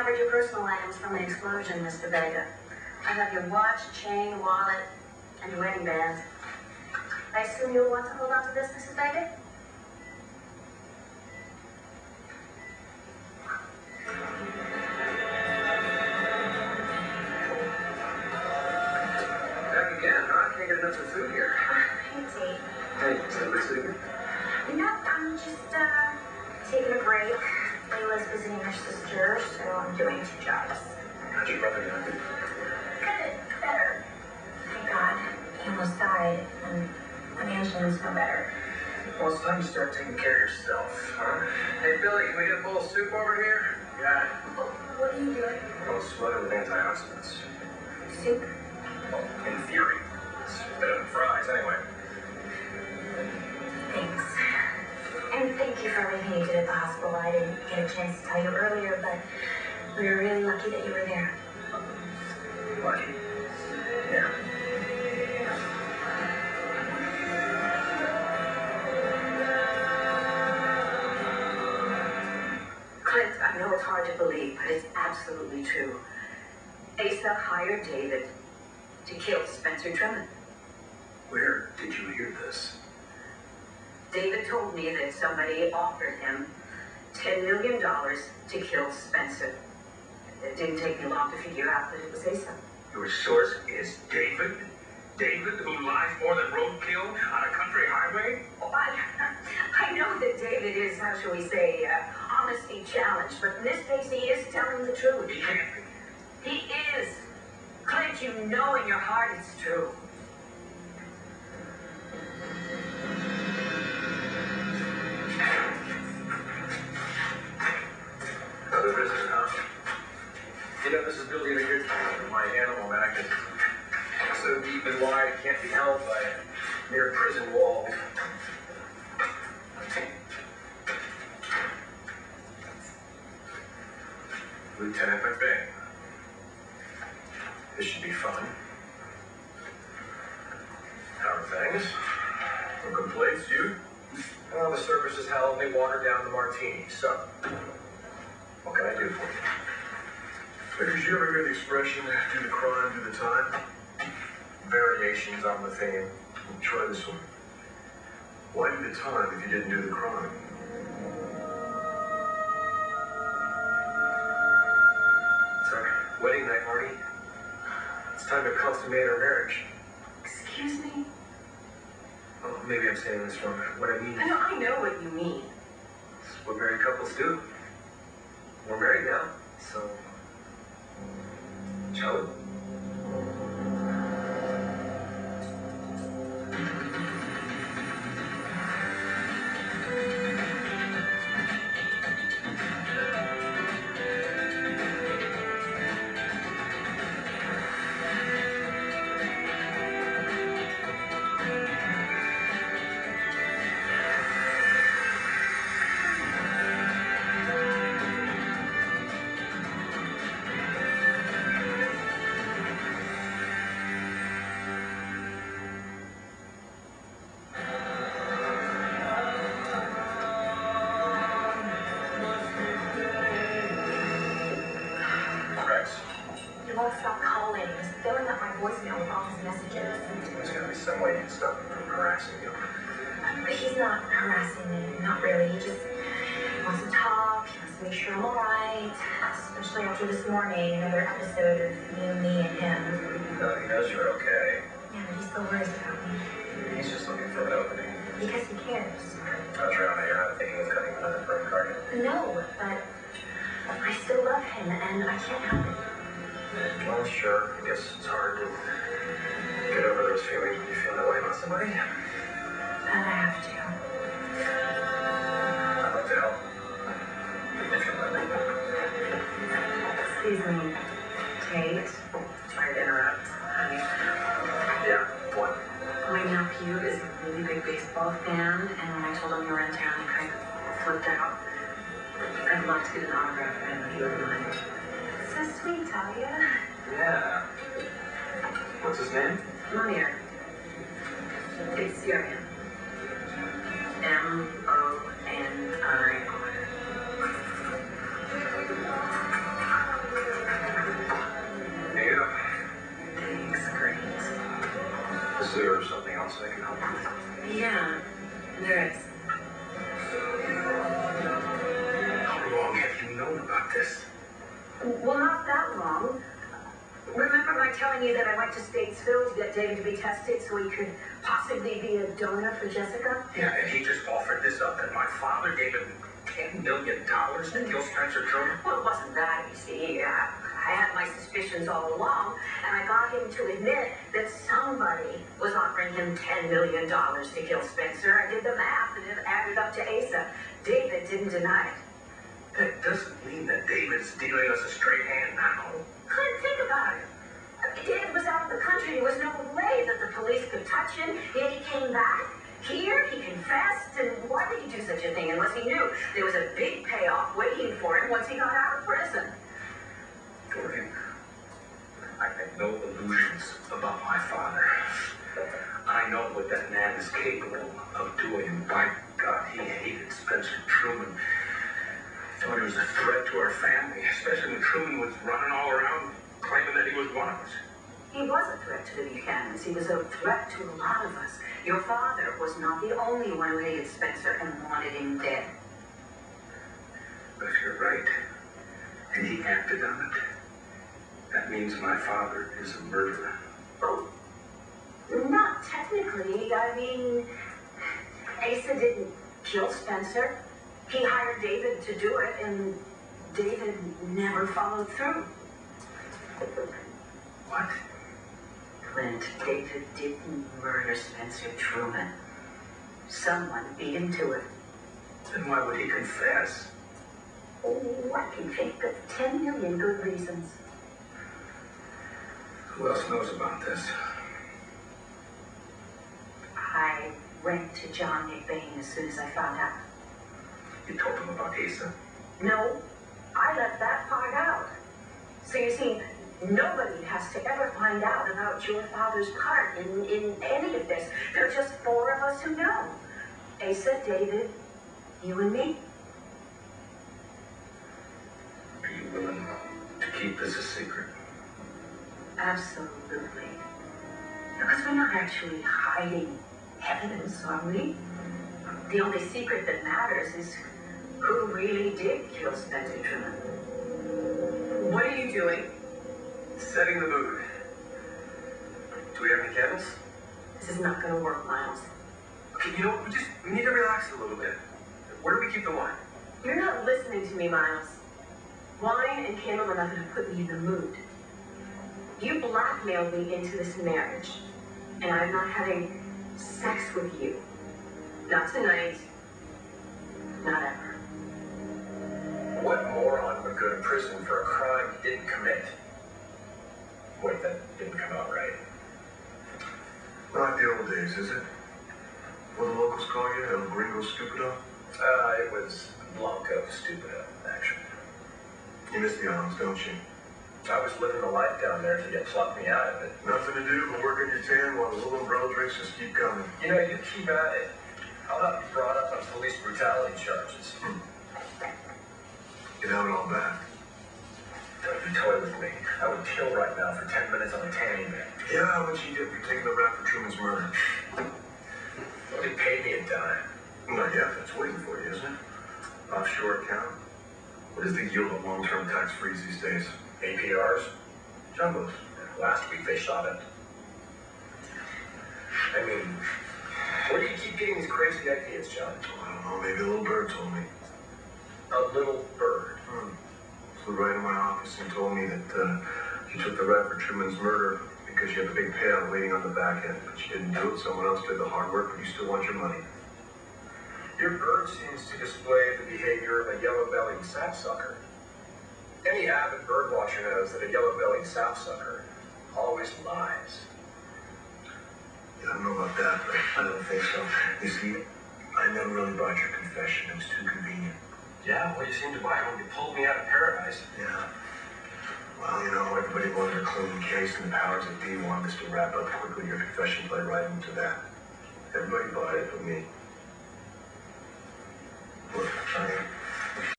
recovered your personal items from the explosion, Mr. Vega. I have your watch, chain, wallet, and your wedding band. I assume you'll want to hold on to this, Mrs. Vega? Back again, huh? I can't get enough of food here. Hey, Tate. Hey, is everybody sleeping? No, I'm just, taking a break. Layla's visiting her sister, so I'm doing 2 jobs. How's your brother doing? Good, better. Thank God. He almost died, and financially he's no better. Well, it's time to start taking care of yourself, huh? Hey, Billy, can we get a bowl of soup over here? Got it. What are you doing? Well, sweater with antioxidants. Soup? Well, in theory. It's better than fries, anyway. Thanks. And thank you for everything you did at the hospital. I didn't get a chance to tell you earlier, but we were really lucky that you were there. Lucky? Yeah. Clint, I know it's hard to believe, but it's absolutely true. Asa hired David to kill Spencer Drummond. Where did you hear this? David told me that somebody offered him $10 million to kill Spencer. It didn't take me long to figure out that it was Asa. Your source is David? David, who lies more than roadkill on a country highway? Oh, I know that David is, how shall we say, honesty challenged, but in this case he is telling the truth. He can't be. He is. Clint, you know in your heart it's true. Another business, huh? You know, this is building a good time. My animal back is so deep and wide it can't be held by a mere prison wall. Lieutenant McVeigh. This should be fun. How are things? No complaints, you? Well, the service is hell and they water down the martini, so what can I do for you? Vickers, you ever hear the expression, do the crime, do the time? Variations on the theme. Try this one. Why do the time if you didn't do the crime? It's our wedding night, Marty. It's time to consummate our marriage. Excuse me? Oh, maybe I'm saying this wrong. What I mean is... I know what you mean. It's what married couples do. We're married now, so... Shall we? He won't stop calling. He's filling up my voicemail with all his messages. There's gotta be some way you can stop him from harassing you. But he's not harassing me. Not really. He just wants to talk. He wants to make sure I'm alright. Especially after this morning, another episode of you, me, and him. No, he knows you're okay. Yeah, but he still worries about me. He's just looking for an opening. Because he cares. Adriana, you're not thinking of cutting another break, are you? No, but I still love him, and I can't help it. Well, sure. I guess it's hard to get over those feelings when you feel that way about somebody. But I have to. I'd like to help. If you're willing. Excuse me, Tate. Sorry to interrupt. Yeah, what? My nephew is a really big baseball fan, and when I told him you were in town, he kind of flipped out. I'd love to get an autograph from him if you wouldn't mind. So sweet, Talia. Yeah. What's his name? Munir. It's Syrian. M-O-N-I-R. this? Well, not that long. Remember my telling you that I went to Statesville to get David to be tested so he could possibly be a donor for Jessica? Yeah, and he just offered this up, and my father gave him $10 million to kill Spencer Truman? Well, it wasn't that, you see. I had my suspicions all along, and I got him to admit that somebody was offering him $10 million to kill Spencer. I did the math, and it added up to Asa. David didn't deny it. That doesn't mean that David's dealing us a straight hand now. Couldn't think about it. David was out of the country. There was no way that the police could touch him. Yet he came back. Here, he confessed, and why would he do such a thing unless he knew there was a big payoff waiting for him once he got out of prison? Dorian, I make no illusions about my father. I know what that man is capable of doing. By God, he hated Spencer Truman. He thought he was a threat to our family, especially when Truman was running all around claiming that he was one of us. He was a threat to the Buchanans. He was a threat to a lot of us. Your father was not the only one who hated Spencer and wanted him dead. But if you're right, and he acted on it, that means my father is a murderer. Oh, not technically. I mean, Asa didn't kill Spencer. He hired David to do it, and David never followed through. What? Clint, David didn't murder Spencer Truman. Someone beat him to it. Then why would he confess? Oh, I can think of 10 million good reasons. Who else knows about this? I went to John McBain as soon as I found out. You told him about Asa? No, I left that part out. So you see, nobody has to ever find out about your father's part in any of this. There are just 4 of us who know. Asa, David, you and me. Are you willing to keep this a secret? Absolutely. Because we're not actually hiding evidence, are we? The only secret that matters is who really did kill Spencer Truman. What are you doing? Setting the mood. Do we have any candles? This is not going to work, Miles. Okay, you know what? We need to relax a little bit. Where do we keep the wine? You're not listening to me, Miles. Wine and candle are not going to put me in the mood. You blackmailed me into this marriage, and I'm not having sex with you. Not tonight. Not ever. What moron would go to prison for a crime he didn't commit? Wait, that didn't come out right. Not the old days, is it? What do the locals call you? El Gringo Stupido? It was Blanco Stupido, actually. You miss the islands, don't you? I was living the life down there till you plucked me out of it. Nothing to do but work on your tan while the little umbrella drinks just keep coming. You know, you keep at it. I'll not be brought up on police brutality charges. Get out all back. Don't you toy with me. I would kill right now for 10 minutes on a tanning bed. Yeah, how much you get for taking the rap for Truman's murder? Well, they paid me a dime. Not yet, that's waiting for you, isn't it? Offshore account? What is the yield of long-term tax-frees these days? APRs? Jumbos. Last week they shot it. I mean, where do you keep getting these crazy ideas, John? I don't know, maybe a little bird told me. A little bird. Flew right in my office and told me that you took the rap for Truman's murder because you had a big payout waiting on the back end, but you didn't do it. Someone else did the hard work, but you still want your money. Your bird seems to display the behavior of a yellow-bellied sapsucker. Any avid bird watcher knows that a yellow-bellied sapsucker always lies. Yeah, I don't know about that, but I don't think so. You see, I never really bought your confession. It was too convenient. Yeah, well, you seem to buy it when you pulled me out of paradise. Yeah. Well, you know, everybody wanted a clean case, and the powers that be wanted us to wrap up quickly. Your confession played right into that. Everybody bought it but me.